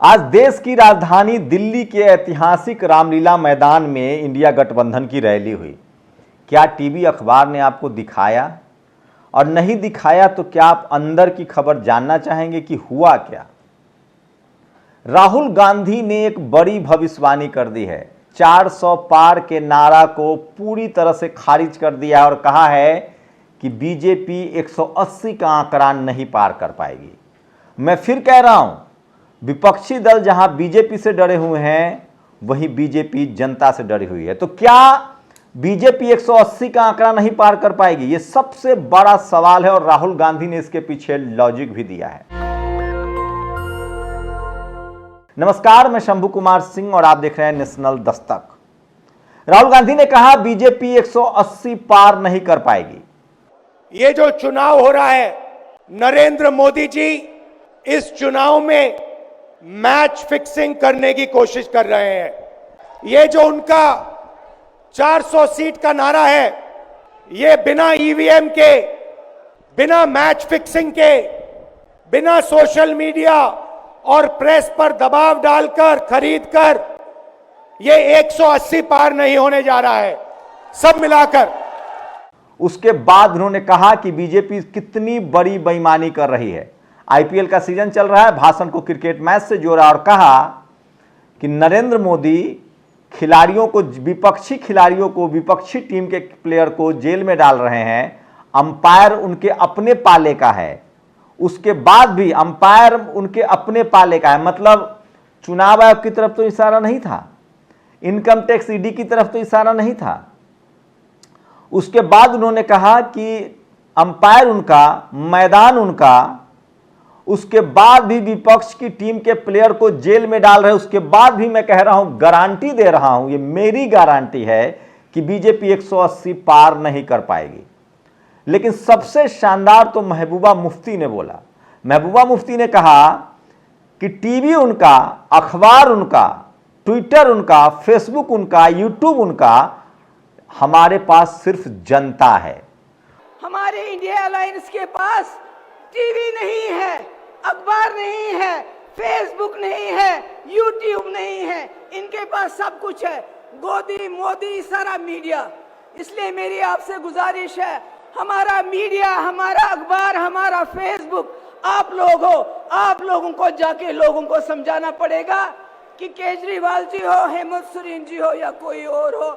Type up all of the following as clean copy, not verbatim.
आज देश की राजधानी दिल्ली के ऐतिहासिक रामलीला मैदान में इंडिया गठबंधन की रैली हुई। क्या टीवी अखबार ने आपको दिखाया? और नहीं दिखाया तो क्या आप अंदर की खबर जानना चाहेंगे कि हुआ क्या? राहुल गांधी ने एक बड़ी भविष्यवाणी कर दी है। 400 पार के नारा को पूरी तरह से खारिज कर दिया और कहा है कि बीजेपी 180 का आंकड़ा नहीं पार कर पाएगी। मैं फिर कह रहा हूं, विपक्षी दल जहां बीजेपी से डरे हुए हैं वहीं बीजेपी जनता से डरी हुई है। तो क्या बीजेपी 180 का आंकड़ा नहीं पार कर पाएगी? यह सबसे बड़ा सवाल है और राहुल गांधी ने इसके पीछे लॉजिक भी दिया है। नमस्कार, मैं शंभू कुमार सिंह और आप देख रहे हैं नेशनल दस्तक। राहुल गांधी ने कहा बीजेपी 180 पार नहीं कर पाएगी। ये जो चुनाव हो रहा है, नरेंद्र मोदी जी इस चुनाव में मैच फिक्सिंग करने की कोशिश कर रहे हैं। ये जो उनका 400 सीट का नारा है, ये बिना ईवीएम के, बिना मैच फिक्सिंग के, बिना सोशल मीडिया और प्रेस पर दबाव डालकर खरीदकर ये 180 पार नहीं होने जा रहा है, सब मिलाकर। उसके बाद उन्होंने कहा कि बीजेपी कितनी बड़ी बेईमानी कर रही है। आईपीएल का सीजन चल रहा है, भाषण को क्रिकेट मैच से जोड़ा और कहा कि नरेंद्र मोदी खिलाड़ियों को, विपक्षी खिलाड़ियों को, विपक्षी टीम के प्लेयर को जेल में डाल रहे हैं। अंपायर उनके अपने पाले का है, उसके बाद भी अंपायर उनके अपने पाले का है। मतलब चुनाव आयोग की तरफ तो इशारा नहीं था, इनकम टैक्स ईडी की तरफ तो इशारा नहीं था। उसके बाद उन्होंने कहा कि अंपायर उनका, मैदान उनका, उसके बाद भी विपक्ष की टीम के प्लेयर को जेल में डाल रहे। उसके बाद भी मैं कह रहा हूं, गारंटी दे रहा हूं, ये मेरी गारंटी है कि बीजेपी 180 पार नहीं कर पाएगी। लेकिन सबसे शानदार तो महबूबा मुफ्ती ने बोला। महबूबा मुफ्ती ने कहा कि टीवी उनका, अखबार उनका, ट्विटर उनका, फेसबुक उनका, यूट्यूब उनका, हमारे पास सिर्फ जनता है। हमारे इंडिया अलायंस के पास टीवी नहीं है, अखबार नहीं है, फेसबुक नहीं है, यूट्यूब नहीं है, इनके पास सब कुछ है, गोदी मोदी सारा मीडिया। इसलिए मेरी आपसे गुजारिश है, हमारा मीडिया, हमारा अखबार, हमारा फेसबुक आप लोग हो, आप लोगों को जाके लोगों को समझाना पड़ेगा कि केजरीवाल जी हो, हेमंत सोरेन जी हो या कोई और हो,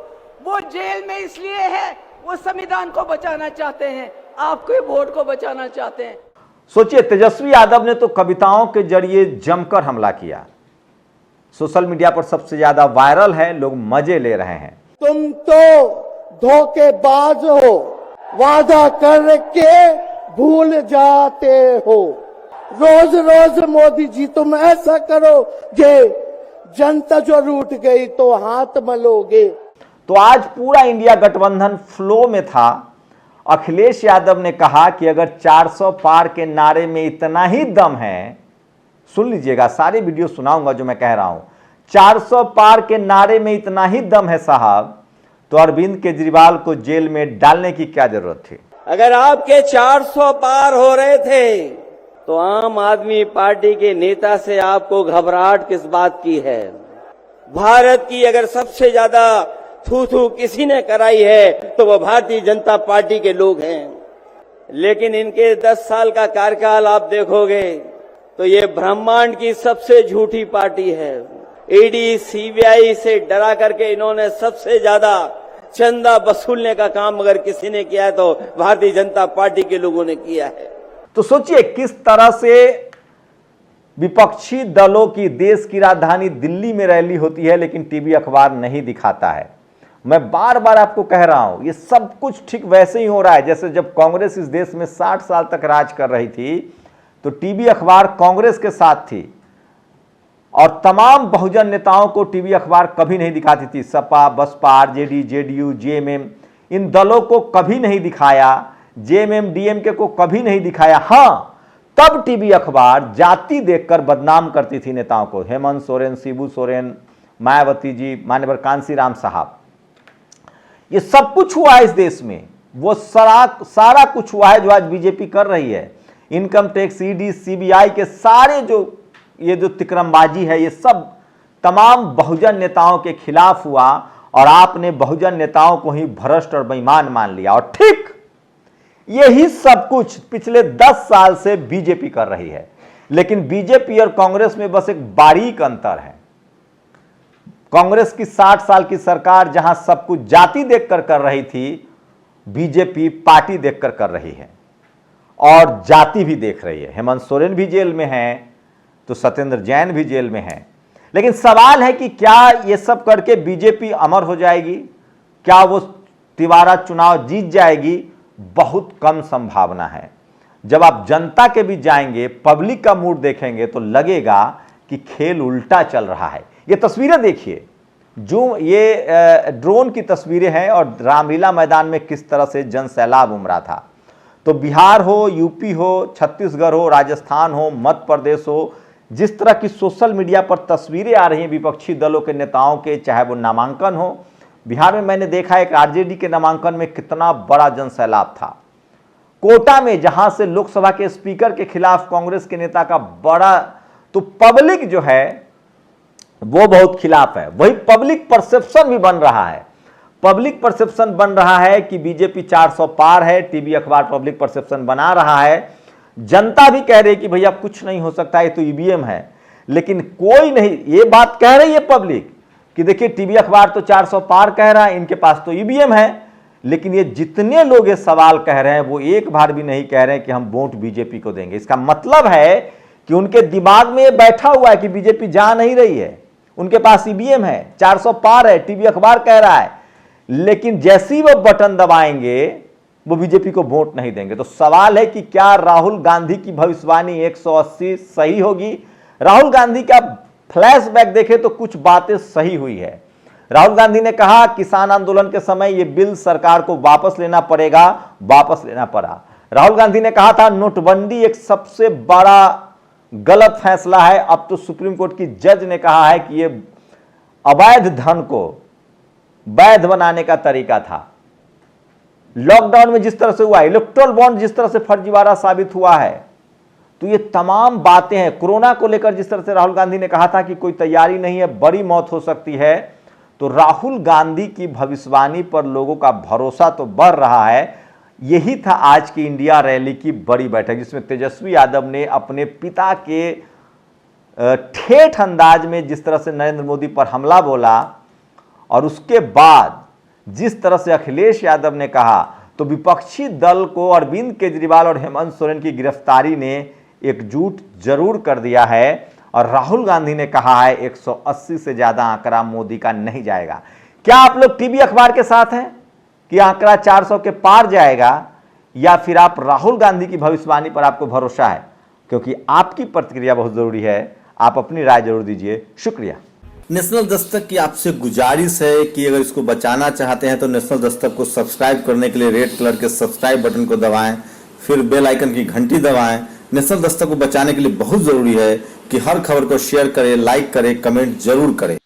वो जेल में इसलिए है, वो संविधान को बचाना चाहते हैं, आपके वोट को बचाना चाहते हैं। सोचिए, तेजस्वी यादव ने तो कविताओं के जरिए जमकर हमला किया। सोशल मीडिया पर सबसे ज्यादा वायरल है, लोग मजे ले रहे हैं। तुम तो धोखेबाज हो, वादा करके भूल जाते हो। रोज रोज मोदी जी तुम ऐसा करोगे, जनता जो रूठ गई तो हाथ मलोगे। तो आज पूरा इंडिया गठबंधन फ्लो में था। अखिलेश यादव ने कहा कि अगर 400 पार के नारे में इतना ही दम है, सुन लीजिएगा, सारी वीडियो सुनाऊंगा जो मैं कह रहा हूं। 400 पार के नारे में इतना ही दम है साहब, तो अरविंद केजरीवाल को जेल में डालने की क्या जरूरत थी? अगर आपके 400 पार हो रहे थे तो आम आदमी पार्टी के नेता से आपको घबराहट किस बात की है? भारत की अगर सबसे ज्यादा थू थू किसी ने कराई है तो वो भारतीय जनता पार्टी के लोग हैं। लेकिन इनके 10 साल का कार्यकाल आप देखोगे तो ये ब्रह्मांड की सबसे झूठी पार्टी है। ईडी सीबीआई से डरा करके इन्होंने सबसे ज्यादा चंदा वसूलने का काम अगर किसी ने किया है तो भारतीय जनता पार्टी के लोगों ने किया है। तो सोचिए किस तरह से विपक्षी दलों की देश की राजधानी दिल्ली में रैली होती है, लेकिन टीवी अखबार नहीं दिखाता है। मैं बार बार आपको कह रहा हूं, ये सब कुछ ठीक वैसे ही हो रहा है जैसे जब कांग्रेस इस देश में 60 साल तक राज कर रही थी तो टीवी अखबार कांग्रेस के साथ थी और तमाम बहुजन नेताओं को टीवी अखबार कभी नहीं दिखाती थी। सपा, बसपा, आरजेडी, जेडीयू, जेएमएम, इन दलों को कभी नहीं दिखाया, जेएमएम, डीएमके को कभी नहीं दिखाया। हां, तब टीवी अखबार जाति देखकर बदनाम करती थी नेताओं को, हेमंत सोरेन, शिबू सोरेन, मायावती जी, मान्यवर कांशीराम साहब। ये सब कुछ हुआ है इस देश में, वो सारा कुछ हुआ है जो आज बीजेपी कर रही है। इनकम टैक्स, ईडी, सीबीआई के सारे जो ये जो तिकरमबाजी है, ये सब तमाम बहुजन नेताओं के खिलाफ हुआ और आपने बहुजन नेताओं को ही भ्रष्ट और बेईमान मान लिया। और ठीक यही सब कुछ पिछले 10 साल से बीजेपी कर रही है। लेकिन बीजेपी और कांग्रेस में बस एक बारीक अंतर है। कांग्रेस की 60 साल की सरकार जहां सब कुछ जाति देखकर कर रही थी, बीजेपी पार्टी देखकर कर रही है और जाति भी देख रही है। हेमंत सोरेन भी जेल में है तो सत्येंद्र जैन भी जेल में है। लेकिन सवाल है कि क्या ये सब करके बीजेपी अमर हो जाएगी? क्या वो तिवारा चुनाव जीत जाएगी? बहुत कम संभावना है। जब आप जनता के बीच जाएंगे, पब्लिक का मूड देखेंगे तो लगेगा कि खेल उल्टा चल रहा है। ये तस्वीरें देखिए, जो ये ड्रोन की तस्वीरें हैं और रामलीला मैदान में किस तरह से जन सैलाब उमड़ा था। तो बिहार हो, यूपी हो, छत्तीसगढ़ हो, राजस्थान हो, मध्य प्रदेश हो, जिस तरह की सोशल मीडिया पर तस्वीरें आ रही हैं विपक्षी दलों के नेताओं के, चाहे वो नामांकन हो, बिहार में मैंने देखा एक आरजेडी के नामांकन में कितना बड़ा जन सैलाब था। कोटा में जहां से लोकसभा के स्पीकर के खिलाफ कांग्रेस के नेता का बड़ा, तो पब्लिक जो है वो बहुत खिलाफ है। वही पब्लिक परसेप्शन भी बन रहा है। पब्लिक परसेप्शन बन रहा है कि बीजेपी 400 पार है। टीवी अखबार पब्लिक परसेप्शन बना रहा है। जनता भी कह रही है कि भैया कुछ नहीं हो सकता, ये तो ईवीएम है। लेकिन कोई नहीं, ये बात कह रही है पब्लिक कि देखिए टीवी अखबार तो 400 पार कह रहा है, इनके पास तो ईवीएम है। लेकिन ये जितने लोग ये सवाल कह रहे हैं वो एक बार भी नहीं कह रहे हैं कि हम वोट बीजेपी को देंगे। इसका मतलब है कि उनके दिमाग में ये बैठा हुआ है कि बीजेपी जा नहीं रही है, उनके पास ईवीएम है, 400 पार है, टीवी अखबार कह रहा है। लेकिन जैसे ही वो बटन दबाएंगे वो बीजेपी को वोट नहीं देंगे। तो सवाल है कि क्या राहुल गांधी की भविष्यवाणी 180 सही होगी? राहुल गांधी का फ्लैशबैक देखें तो कुछ बातें सही हुई है। राहुल गांधी ने कहा किसान आंदोलन के समय ये बिल सरकार को वापस लेना पड़ेगा, वापस लेना पड़ा। राहुल गांधी ने कहा था नोटबंदी एक सबसे बड़ा गलत फैसला है। अब तो सुप्रीम कोर्ट की जज ने कहा है कि ये अवैध धन को वैध बनाने का तरीका था। लॉकडाउन में जिस तरह से हुआ, इलेक्टोरल बॉन्ड जिस तरह से फर्जीवाड़ा साबित हुआ है, तो ये तमाम बातें हैं। कोरोना को लेकर जिस तरह से राहुल गांधी ने कहा था कि कोई तैयारी नहीं है, बड़ी मौत हो सकती है, तो राहुल गांधी की भविष्यवाणी पर लोगों का भरोसा तो बढ़ रहा है। यही था आज की इंडिया रैली की बड़ी बैठक, जिसमें तेजस्वी यादव ने अपने पिता के ठेठ अंदाज में जिस तरह से नरेंद्र मोदी पर हमला बोला और उसके बाद जिस तरह से अखिलेश यादव ने कहा, तो विपक्षी दल को अरविंद केजरीवाल और हेमंत सोरेन की गिरफ्तारी ने एकजुट जरूर कर दिया है। और राहुल गांधी ने कहा है 180 से ज्यादा आंकड़ा मोदी का नहीं जाएगा। क्या आप लोग टीवी अखबार के साथ हैं कि आंकड़ा 400 के पार जाएगा, या फिर आप राहुल गांधी की भविष्यवाणी पर आपको भरोसा है? क्योंकि आपकी प्रतिक्रिया बहुत जरूरी है। आप अपनी राय जरूर दीजिए। शुक्रिया। नेशनल दस्तक की आपसे गुजारिश है कि अगर इसको बचाना चाहते हैं तो नेशनल दस्तक को सब्सक्राइब करने के लिए रेड कलर के सब्सक्राइब बटन को दबाएं, फिर बेल आइकन की घंटी दबाएं। नेशनल दस्तक को बचाने के लिए बहुत जरूरी है कि हर खबर को शेयर करें, लाइक करें, कमेंट जरूर करें।